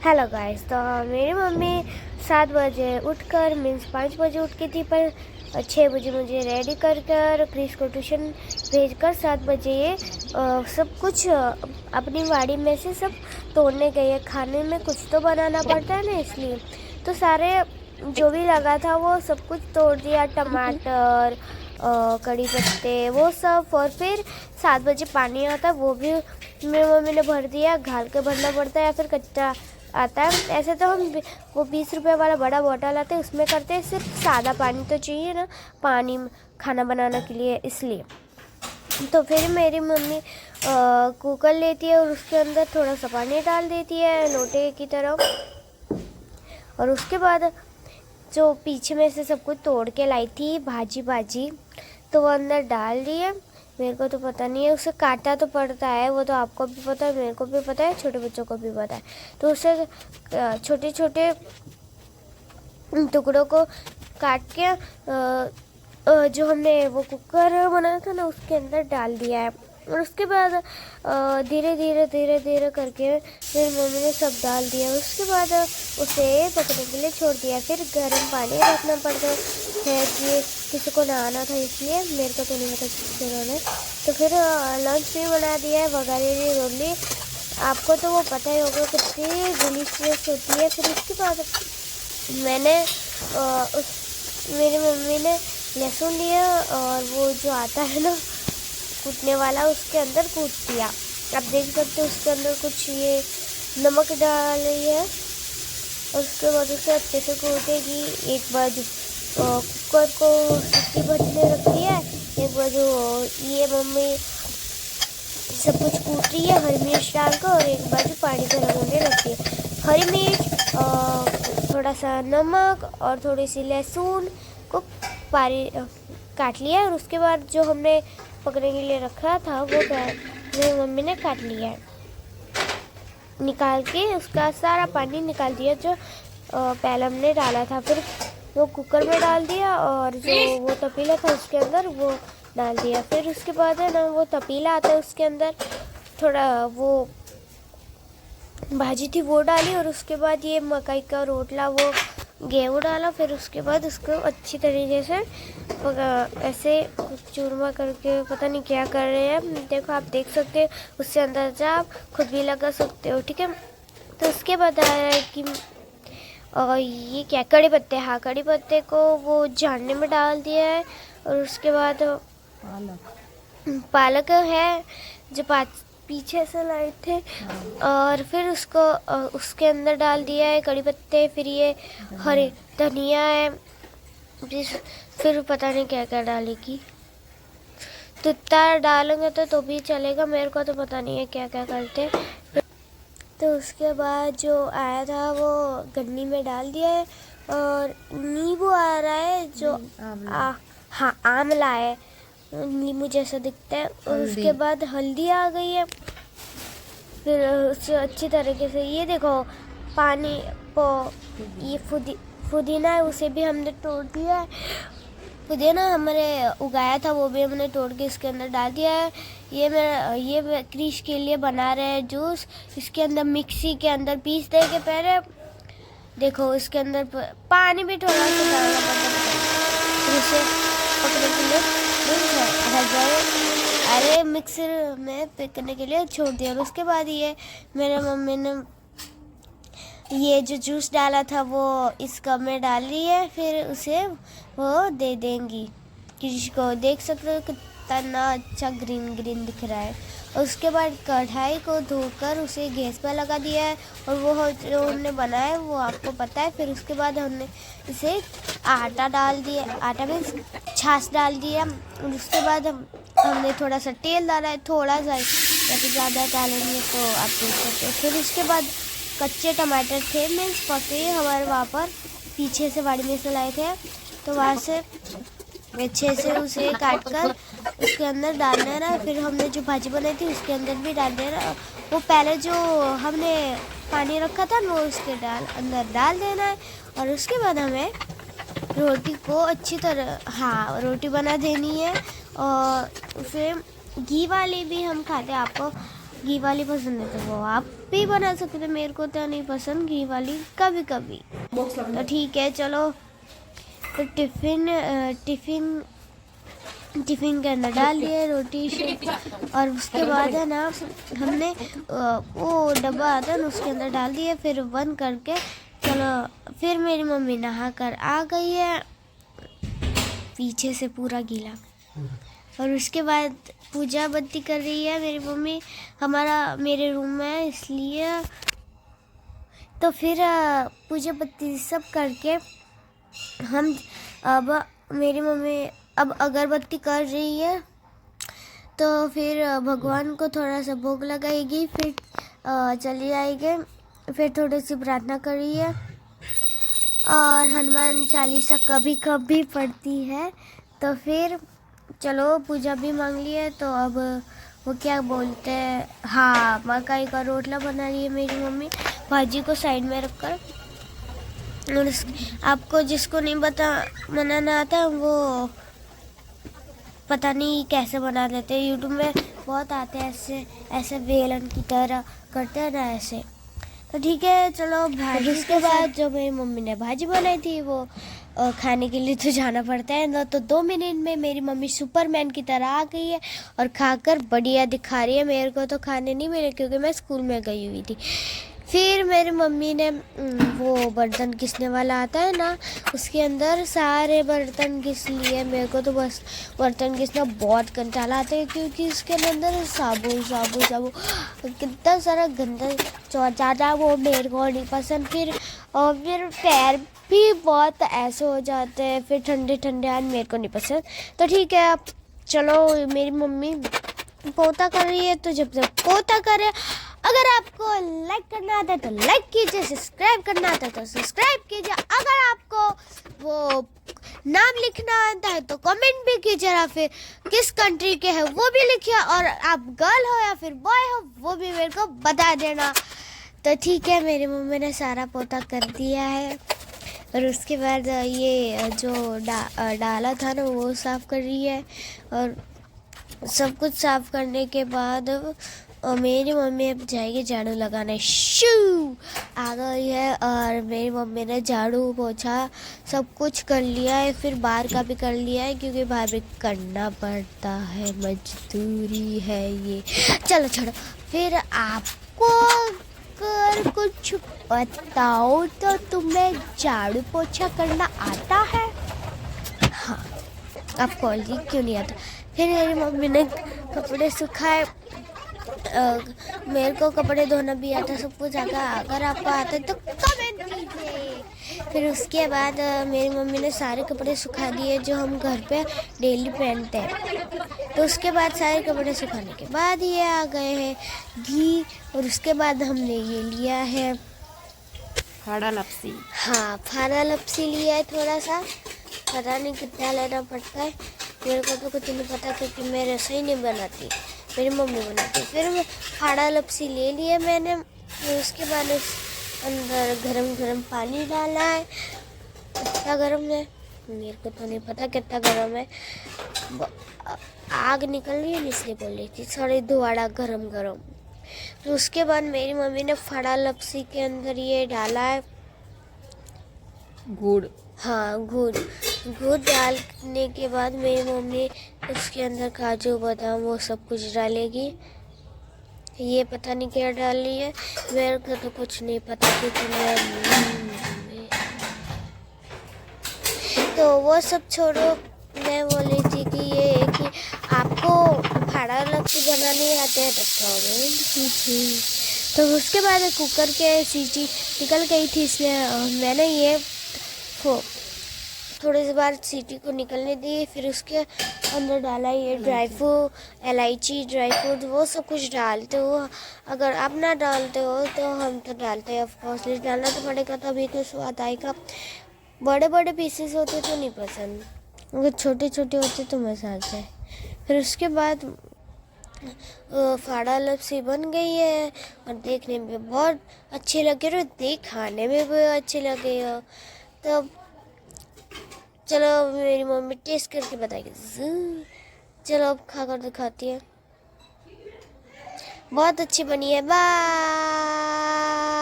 Hello guys. तो मेरी mummy 7 बजे उठकर मीन्स 5 बजे उठ थी, पर 6 बजे मुझे रेडी कर कर क्रिस को ट्यूशन भेजकर 7 बजे ये सब कुछ अपनी वाड़ी में से सब तोड़ने गई है। खाने में कुछ तो बनाना पड़ता है ना, इसलिए तो सारे जो भी लगा था वो सब कुछ तोड़ दिया, टमाटर कड़ी पत्ते वो सब। और फिर 7 बजे पानी आता है, वो भी मेरी मम्मी ने भर दिया। घाल के भरना पड़ता है या फिर कच्चा आता है। ऐसे तो हम वो 20 रुपये वाला बड़ा बॉटल आता है, उसमें करते हैं। सिर्फ सादा पानी तो चाहिए ना, पानी खाना बनाने के लिए, इसलिए तो फिर मेरी मम्मी कुकर लेती है और उसके अंदर थोड़ा सा पानी डाल देती है लोटे की तरह। और उसके बाद जो पीछे में से सब कुछ तोड़ के लाई थी भाजी तो वो अंदर डाल दिए। मेरे को तो पता नहीं है, उसे काटा तो पड़ता है, वो तो आपको भी पता है, मेरे को भी पता है, छोटे बच्चों को भी पता है। तो उसे छोटे छोटे टुकड़ों को काट के जो हमने वो कुकर बनाया था ना, उसके अंदर डाल दिया है। और उसके बाद धीरे धीरे करके मेरी मम्मी ने सब डाल दिया। उसके बाद उसे पकने के लिए छोड़ दिया। फिर गर्म पानी रखना पड़ता है कि किसी को नहाना था, इसलिए मेरे को तो नहीं पता किसी को नहाना है। तो फिर लंच भी बना दिया है, वगैरह रोली। आपको तो वो पता ही होगा कितनी डिलीशियस होती है। फिर उसके बाद मैंने मेरी मम्मी ने लहसुन लिया और वो जो आता है ना कूटने वाला, उसके अंदर कूट दिया। आप देख सकते हो उसके अंदर कुछ ये नमक डाल रही है। और उसके बाद उसे अच्छे से कूटेगी। एक बार कुकर को सीटी बजने रखती है, एक बार जो ये मम्मी सब कुछ कूट रही है हरी मिर्च डालकर, और एक बार जो पानी गर्म होने रखती है। हरी मिर्च, थोड़ा सा नमक और थोड़ी सी लहसुन को काट लिया। और उसके बाद जो हमने पकने के लिए रखा था वो मेरी मम्मी ने काट लिया है, निकाल के उसका सारा पानी निकाल दिया जो पहले हमने डाला था। फिर वो कुकर में डाल दिया और जो वो तपीला था उसके अंदर वो डाल दिया। फिर उसके बाद है ना वो तपीला आता है, उसके अंदर थोड़ा वो भाजी थी वो डाली। और उसके बाद ये मकई का रोटला वो गेहूँ डाला। फिर उसके बाद उसको अच्छी तरीके से ऐसे चूरमा करके पता नहीं क्या कर रहे हैं। देखो आप देख सकते हो, उससे अंदाजा आप खुद भी लगा सकते हो, ठीक है। तो उसके बाद आया है कि ये क्या कड़ी पत्ते, हाँ कड़ी पत्ते को वो झाड़ने में डाल दिया है। और उसके बाद पालक है जो पीछे से लाए थे, और फिर उसको उसके अंदर डाल दिया है कड़ी पत्ते। फिर ये हरे धनिया है, फिर पता नहीं क्या क्या डालेगी। तो इतना डालेंगे तो भी चलेगा, मेरे को तो पता नहीं है क्या क्या करते। तो उसके बाद जो आया था वो गन्नी में डाल दिया है। और नींबू आ रहा है जो हाँ आमला है, नींबू जैसा दिखता है। और उसके बाद हल्दी आ गई है। फिर उसे अच्छी तरीके से ये देखो पानी को ये पुदीना है, उसे भी हमने तोड़ दिया है। पुदीना हमने उगाया था वो भी हमने तोड़ के इसके अंदर डाल दिया है। ये क्रिश के लिए बना रहे हैं जूस। इसके अंदर मिक्सी के अंदर पीस देंगे पहले। देखो इसके अंदर पानी भी थोड़ा सा डालना पड़ता है इसे पकने के लिए। अरे मिक्सर में पकने के लिए छोड़ दिया। और उसके बाद ये मेरे मम्मी ने ये जो जूस डाला था वो इस कप में डाल ली है। फिर उसे वो दे देंगी किसी को। देख सकते हो कितना अच्छा ग्रीन ग्रीन दिख रहा है। और उसके बाद कढ़ाई को धोकर उसे गैस पर लगा दिया है। और वो जो हमने बनाया है वो आपको पता है। फिर उसके बाद हमने इसे आटा डाल दिया, आटा में छाछ डाल दिया। और उसके बाद हमने थोड़ा सा तेल डाला है, थोड़ा सा, जैसे ज़्यादा डालेंगे तो आप देख सकते हो। फिर उसके बाद कच्चे टमाटर थे मीन्स पके हमारे वहाँ पर पीछे से बाड़ी में से लाए थे, तो वहाँ से अच्छे से उसे काट कर उसके अंदर डाल देना है। फिर हमने जो भाजी बनाई थी उसके अंदर भी डाल देना। वो पहले जो हमने पानी रखा था वो उसके अंदर डाल देना है। और उसके बाद हमें रोटी को अच्छी तरह रोटी बना देनी है। और उसे घी वाली भी हम खाते हैं, आपको घी वाली पसंद है तो वो आप भी बना सकते थे, मेरे को तो नहीं पसंद घी वाली कभी कभी। तो ठीक है चलो, तो टिफ़िन के अंदर डाल दिए रोटी से, और उसके बाद है ना हमने वो डब्बा आता है ना उसके अंदर डाल दिए, फिर बंद करके चलो। फिर मेरी मम्मी नहा कर आ गई है पीछे से पूरा गीला, और उसके बाद पूजा बत्ती कर रही है मेरी मम्मी। मेरे रूम में है इसलिए, तो फिर पूजा बत्ती सब करके हम अब मेरी मम्मी अब अगरबत्ती कर रही है, तो फिर भगवान को थोड़ा सा भोग लगाएगी, फिर चली जाएगी, फिर थोड़ी सी प्रार्थना कर रही है, और हनुमान चालीसा कभी कभी पढ़ती है। तो फिर चलो पूजा भी मांग ली है, तो अब वो क्या बोलते हैं, हाँ मकई का रोटला बना रही है मेरी मम्मी भाजी को साइड में रखकर। और आपको जिसको नहीं बनाना आता वो पता नहीं कैसे बना लेते हैं, यूट्यूब में बहुत आते हैं ऐसे ऐसे बेलन की तरह करते हैं ना ऐसे। तो ठीक है चलो, भाजी उसके बाद जो मेरी मम्मी ने भाजी बनाई थी वो खाने के लिए तो जाना पड़ता है ना, तो 2 मिनट में मेरी मम्मी सुपरमैन की तरह आ गई है और खाकर बढ़िया दिखा रही है। मेरे को तो खाने नहीं मिले क्योंकि मैं स्कूल में गई हुई थी। फिर मेरी मम्मी ने वो बर्तन घिसने वाला आता है ना, उसके अंदर सारे बर्तन घिस लिए। मेरे को तो बस बर्तन घिसना बहुत कंटाला आता है क्योंकि उसके अंदर साबुन साबुन साबुन कितना सारा गंदा चौड़ जाता है, वो मेरे को नहीं पसंद। फिर पैर भी बहुत ऐसे हो जाते हैं, फिर ठंडे ठंडे आज मेरे को नहीं पसंद। तो ठीक है अब चलो, मेरी मम्मी पोता कर रही है, तो जब तक पोता करे, अगर आपको लाइक करना आता है तो लाइक कीजिए, सब्सक्राइब करना आता है तो सब्सक्राइब कीजिए, अगर आपको वो नाम लिखना आता है तो कमेंट भी कीजिए, या फिर किस कंट्री के है वो भी लिखिए, और आप गर्ल हो या फिर बॉय हो वो भी मेरे को बता देना। तो ठीक है, मेरी मम्मी ने सारा पोता कर दिया है, और उसके बाद ये जो डाला था ना वो साफ़ कर रही है, और सब कुछ साफ़ करने के बाद मेरी मम्मी अब जाएगी झाड़ू लगाने। शू आ गई है, और मेरी मम्मी ने झाड़ू पोछा सब कुछ कर लिया है, फिर बाहर का भी कर लिया है क्योंकि बाहर भी करना पड़ता है, मजदूरी है ये। चलो छोड़ो, फिर आपको अगर कुछ बताओ तो तुम्हें झाड़ू पोछा करना आता है? हाँ, आपको क्यों नहीं आता? फिर मेरी मम्मी ने कपड़े सुखाए, मेरे को कपड़े धोना भी आता, सब कुछ आता। अगर आपको आता है तो कमेंट कीजिए। फिर उसके बाद मेरी मम्मी ने सारे कपड़े सुखा दिए जो हम घर पे डेली पहनते हैं। तो उसके बाद सारे कपड़े सुखाने के बाद ये आ गए हैं घी, और उसके बाद हमने ये लिया है फाड़ा लपसी। हाँ, फाड़ा लपसी लिया है थोड़ा सा, पता नहीं कितना लेना पड़ता है, मेरे को तो कुछ नहीं पता क्योंकि मैं रसोई नहीं बनाती, मेरी मम्मी बनाती। फिर मैं फाड़ा लपसी ले लिया मैंने, फिर उसके बाद उस अंदर गरम गरम पानी डाला है। कितना गरम है मेरे को तो नहीं पता कितना गरम है, आग निकल रही है इसलिए बोल रही थी, सॉरी, धुआड़ा गरम गरम। तो उसके बाद मेरी मम्मी ने फाड़ा लपसी के अंदर ये डाला है गुड़। हाँ, गुड़ डालने के बाद मेरी मम्मी उसके अंदर काजू बादाम वो सब कुछ डालेगी। ये पता नहीं क्या डाल रही है, मेरे को तो कुछ नहीं पता क्योंकि तो वो सब छोड़ो। मैं बोली थी कि ये कि आपको फाड़ा लपसी बनाने आते हैं तो कमेंट कीजिए। तो उसके बाद कुकर के सीटी निकल गई थी, इसलिए मैंने ये थोड़ी सी बार सीटी को निकलने दी। फिर उसके अंदर डाला ये ड्राई फ्रूट, इलायची, ड्राई फ्रूट वो सब कुछ डालते हो। अगर आप ना डालते हो तो हम तो डालते हैं, ऑफकोर्सली डालना तो पड़ेगा तभी तो स्वाद आएगा। बड़े बड़े पीसेस होते तो नहीं पसंद, अगर छोटे छोटे होते तो मज़ा आता है। फिर उसके बाद फाड़ा लपसी बन गई है, और देखने में बहुत अच्छे लगे और खाने में भी अच्छे लगे हो। तो चलो मेरी मम्मी टेस्ट करके बताएगी। चलो अब खा कर दिखाती है। बहुत अच्छी बनी है। बाय।